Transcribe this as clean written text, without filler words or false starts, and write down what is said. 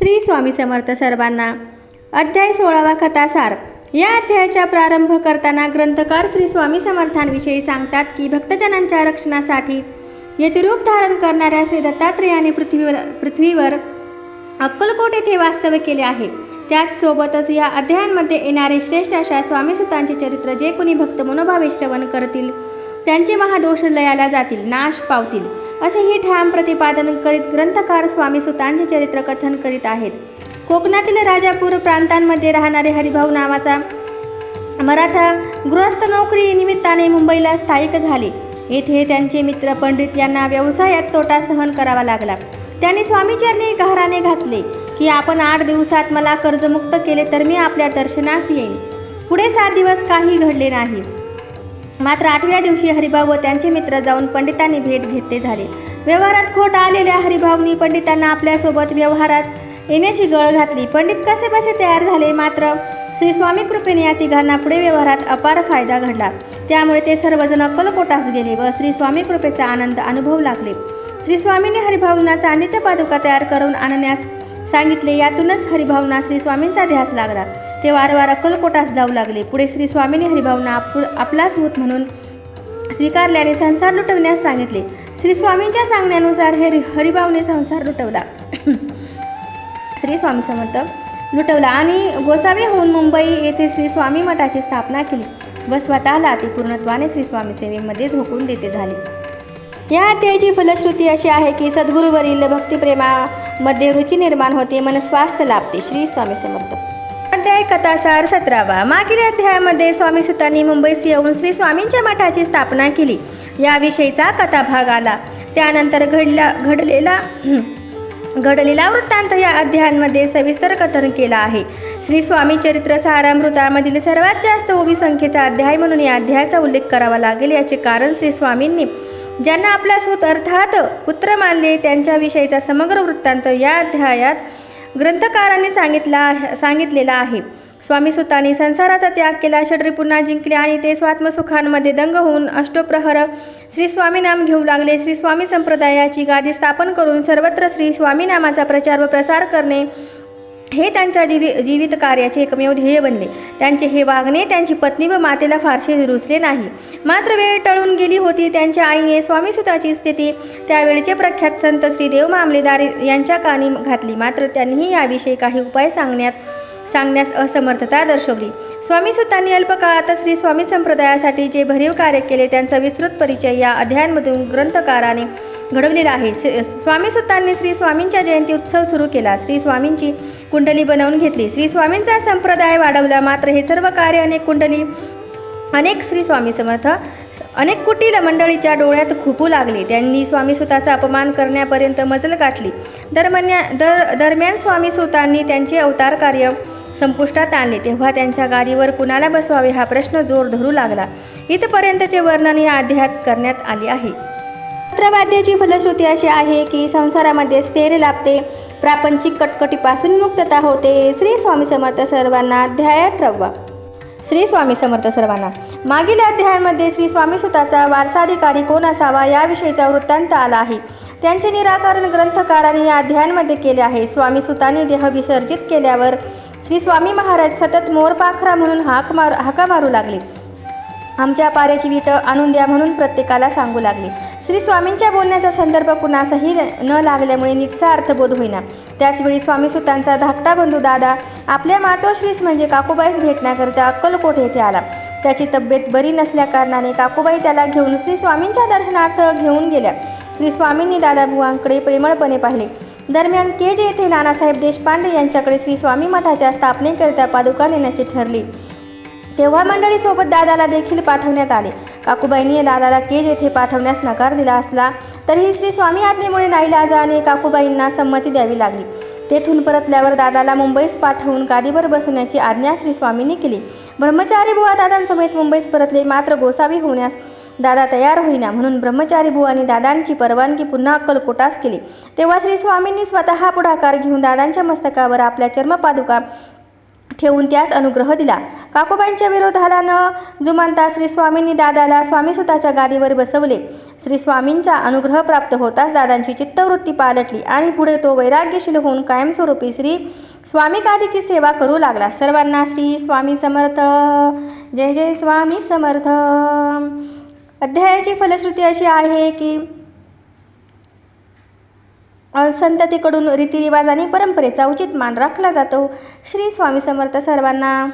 श्री स्वामी समर्थ सर्वांना. अध्याय 16वा कथासार. या अध्यायाचा प्रारंभ करताना ग्रंथकार श्री स्वामी समर्थांविषयी सांगतात की भक्तजनांच्या रक्षणासाठी येथे रूप धारण करणाऱ्या श्री दत्तात्रेयाने पृथ्वीवर अक्कलकोट येथे वास्तव्य केले आहे. त्याचसोबतच या अध्यायांमध्ये येणारे श्रेष्ठ अशा स्वामीसुतांचे चरित्र जे कोणी भक्त मनोभावे श्रवण करतील त्यांचे महादोष लयाला जातील, नाश पावतील, असे ही ठाम प्रतिपादन करीत ग्रंथकार स्वामीसुतांचे चरित्र कथन करीत आहेत. कोकणातील राजापूर प्रांतांमध्ये राहणारे हरिभाऊ नावाचा मराठा गृहस्थ नोकरी निमित्ताने मुंबईला स्थायिक झाले. येथे त्यांचे मित्र पंडित यांना व्यवसायात तोटा सहन करावा लागला. त्यांनी स्वामीचरणी गहाराने घातले की आपण 8 दिवसात मला कर्जमुक्त केले तर मी आपल्या दर्शनास येईन. पुढे 7 दिवस काही घडले नाही. मात्र 8व्या दिवशी हरिभाऊ व त्यांचे मित्र जाऊन पंडितांनी भेट घेतले झाले. व्यवहारात खोट आलेल्या हरिभाऊंनी पंडितांना आपल्यासोबत व्यवहारात येण्याची गळ घातली. पंडित कसेबसे तयार झाले. मात्र श्री स्वामी कृपेने या तिघांना पुढे व्यवहारात अपार फायदा घडला. त्यामुळे ते सर्वजण अक्कलकोटास गेले व श्री स्वामी कृपेचा आनंद अनुभवू लागले. श्री स्वामींनी हरिभाऊंना चांदीच्या पादुका तयार करून आणण्यास सांगितले. यातूनच हरिभाऊंना श्री स्वामींचा ध्यास लागला. ते वारंवार अक्कलकोटास जाऊ लागले. पुढे श्री स्वामींनी हरिभाऊंना आपलाच होत म्हणून स्वीकारल्याने संसार लुटवण्यास सांगितले. श्री स्वामींच्या सांगण्यानुसार हरिभाऊने संसार लुटवला. श्री स्वामी समर्थ लुटवला आणि गोसावी होऊन मुंबई येथे श्री स्वामी मठाची स्थापना केली व स्वतःला ती पूर्णत्वाने श्री स्वामी सेवेमध्ये झोकून देते झाले. या अध्यायाची फलश्रुती अशी आहे की सद्गुरूवरील भक्तिप्रेमामध्ये रुची निर्माण होते, मन स्वास्थ्य लाभते. श्री स्वामी समर्थ. अध्याय कथासार 17वा. मागील अध्यायामध्ये स्वामीसुतांनी मुंबईस येऊन श्री स्वामींच्या मठाची स्थापना केली याविषयीचा कथाभाग आला. त्यानंतर घडलेला वृत्तांत या अध्यायांमध्ये सविस्तर कथन केला आहे. श्री स्वामी चरित्र सारामृतामधील सर्वात जास्त ओवी संख्येचा अध्याय म्हणून या अध्यायाचा उल्लेख करावा लागेल. याचे कारण श्री स्वामींनी ज्यांना आपला सूत अर्थात पुत्र मानले त्यांच्याविषयीचा समग्र वृत्तांत या अध्यायात ग्रंथकारांनी सांगितलेला आहे. स्वामीसुतांनी संसाराचा त्याग केला, षड्रिपूंना जिंकले आणि ते स्वात्मसुखांमध्ये दंग होऊन अष्टप्रहर श्री स्वामी नाम घेऊ लागले. श्री स्वामी संप्रदायाची गादी स्थापन करून सर्वत्र श्री स्वामी नामाचा प्रचार व प्रसार करणे हे त्यांच्या जीवित कार्याचे एकमेव ध्येय बनले. त्यांचे हे वागणे त्यांची पत्नी व मातेला फारसे रुचले नाही. मात्र वेळ टळून गेली होती. त्यांच्या आईने स्वामीसुताची स्थिती त्यावेळचे प्रख्यात संत श्री देव मामलेदार यांच्या कानी घातली. मात्र त्यांनीही याविषयी काही उपाय सांगण्यास असमर्थता दर्शवली. स्वामीसुतांनी अल्पकाळात श्री स्वामी संप्रदायासाठी जे भरीव कार्य केले त्यांचा विस्तृत परिचय या अध्यायांमधून ग्रंथकाराने घडवलेला आहे. स्वामीसुतांनी श्री स्वामींच्या जयंती उत्सव सुरू केला. श्री स्वामींची कुंडली बनवून घेतली. श्री स्वामींचा संप्रदाय वाढवला. मात्र हे सर्व कार्य अनेक श्री स्वामी समर्थ अनेक कुटील मंडळीच्या डोळ्यात खुपू लागले. त्यांनी स्वामीसुताचा अपमान करण्यापर्यंत मजल गाठली. दरम्यान स्वामीसुतांनी त्यांचे अवतार कार्य संपुष्टात आणले. तेव्हा त्यांच्या गादीवर कुणाला बसवावे हा प्रश्न जोर धरू लागला. इथपर्यंतचे वर्णन या अध्यायात करण्यात आले आहे. पत्रवाद्याची फलश्रुती अशी आहे की संसारामध्ये स्थैर्य लाभते, प्रापंचिक कटकटीपासून मुक्तता होते. श्री स्वामी समर्थ सर्वांना. अध्याय 18वा. श्री स्वामी समर्थ सर्वांना. मागील अध्यायांमध्ये श्री स्वामीसुताचा वारसाधिकारी कोण असावा याविषयीचा वृत्तांत आला आहे. त्यांचे निराकरण ग्रंथकारांनी या अध्यायांमध्ये केले आहे. स्वामीसुतांनी देह विसर्जित केल्यावर श्री स्वामी महाराज सतत मोरपाखरा म्हणून हाका मारू लागले. आमच्या पाऱ्याची वीट आणून द्या म्हणून प्रत्येकाला सांगू लागले. श्री स्वामींच्या बोलण्याचा संदर्भ कुणासही न लागल्यामुळे नीटसा अर्थबोध होईना. त्याचवेळी स्वामीसुतांचा धाकटा बंधू दादा आपल्या मातोश्रीस म्हणजे काकूबाईस भेटण्याकरिता अक्कलकोट येथे आला. त्याची तब्येत बरी नसल्याकारणाने काकूबाई त्याला घेऊन श्री स्वामींच्या दर्शनार्थ घेऊन गेल्या. श्री स्वामींनी दादाबुवांकडे प्रेमळपणे पाहिले. दरम्यान केज येथे नानासाहेब देशपांडे यांच्याकडे श्री स्वामी मठाच्या स्थापनेकरिता पादुका नेण्याचे ठरले. तेव्हा मंडळीसोबत दादाला देखील पाठवण्यात आले. काकूबाईंनी दादाला केज येथे पाठवण्यास नकार दिला असला तरीही श्री स्वामी आज्ञेमुळे नाईलाजाने काकूबाईंना संमती द्यावी लागली. तेथून परतल्यावर दादाला मुंबईस पाठवून गादीवर बसवण्याची आज्ञा श्री स्वामींनी केली. ब्रह्मचारी बुवा दादांसमेत मुंबईस परतले. मात्र गोसावी होण्यास दादा तयार होईना म्हणून ब्रह्मचारी बुवांनी दादांची परवानगी पुन्हा अक्कलकोटास केली. तेव्हा श्री स्वामींनी स्वतः पुढाकार घेऊन दादांच्या मस्तकावर आपल्या चर्मपादुका ठेवून त्यास अनुग्रह दिला. काकोबांच्या विरोधाला न जुमानता श्री स्वामींनी दादाला स्वामीसुताच्या गादीवर बसवले. श्री स्वामींचा अनुग्रह प्राप्त होताच दादांची चित्तवृत्ती पालटली आणि पुढे तो वैराग्यशील होऊन कायमस्वरूपी श्री स्वामी गादीची सेवा करू लागला. सर्वांना श्री स्वामी समर्थ. जय जय स्वामी समर्थ. अध्यायाची फलश्रुती अशी आहे की संततीकडून रीतिरिवाज आणि परंपरेचा उचित मान राखला जातो. श्री स्वामी समर्थ. सर्वांना